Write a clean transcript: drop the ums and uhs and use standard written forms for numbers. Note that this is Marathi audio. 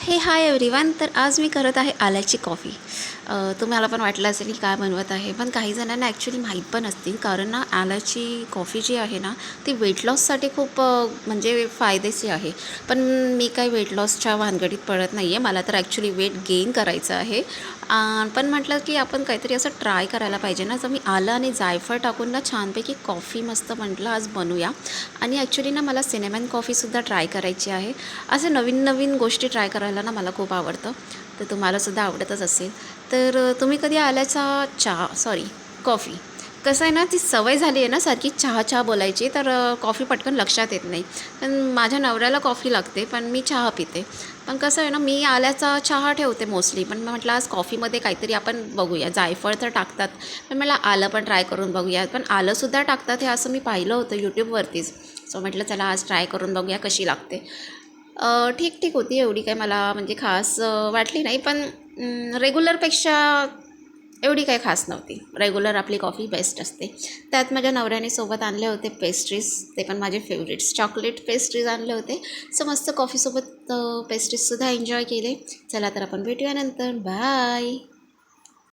हे हाय एव्हरीवन. तर आज मी करत आहे आल्याची कॉफी. तुम्हाला पण वाटलं असेल की काय बनवत आहे, पण काही जणांना ॲक्च्युली माहीत पण असतील, कारण ना आल्याची कॉफी जी आहे ना ती वेट लॉससाठी खूप म्हणजे फायदेशीर आहे. पण मी काही वेट लॉसच्या भानगडीत पडत नाही आहे. मला तर ॲक्च्युली वेट गेन करायचं आहे. पण म्हटलं की आपण काहीतरी असं ट्राय करायला पाहिजे ना. तर मी आलं आणि जायफळ टाकून ना छानपैकी कॉफी मस्त म्हटलं आज बनवूया. आणि ॲक्च्युली ना मला सिनेमन कॉफीसुद्धा ट्राय करायची आहे. असे नवीन नवीन गोष्टी ट्राय करायला ना मला खूप आवडतं. तर तुम्हालासुद्धा आवडतच असेल. तर तुम्ही कधी आल्याचा चहा सॉरी कॉफी, कसं आहे ना ती सवय झाली आहे ना सारखी चहा चहा बोलायची, तर कॉफी पटकन लक्षात येत नाही. पण माझ्या नवऱ्याला कॉफी लागते, पण मी चहा पिते. पण कसं आहे ना, मी आल्याचा चहा ठेवते मोस्टली, पण म्हटलं आज कॉफीमध्ये काहीतरी आपण बघूया. जायफळ तर टाकतात, पण मला आलं पण ट्राय करून बघूया. पण आलंसुद्धा टाकतात हे असं मी पाहिलं होतं यूट्यूबवरतीच. सो म्हटलं चला आज ट्राय करून बघूया कशी लागते. ठीक ठीक होती, एवढी काही मला म्हणजे खास वाटली नाही. पण रेग्युलरपेक्षा एवढी काही खास नव्हती. रेग्युलर आपली कॉफी बेस्ट असते. त्यात माझ्या नवऱ्याने सोबत आणले होते पेस्ट्रीज, ते पण माझे फेवरेट्स चॉकलेट पेस्ट्रीज आणले होते. सो मस्त कॉफीसोबत पेस्ट्रीजसुद्धा एन्जॉय केले. चला तर आपण भेटूया नंतर. बाय.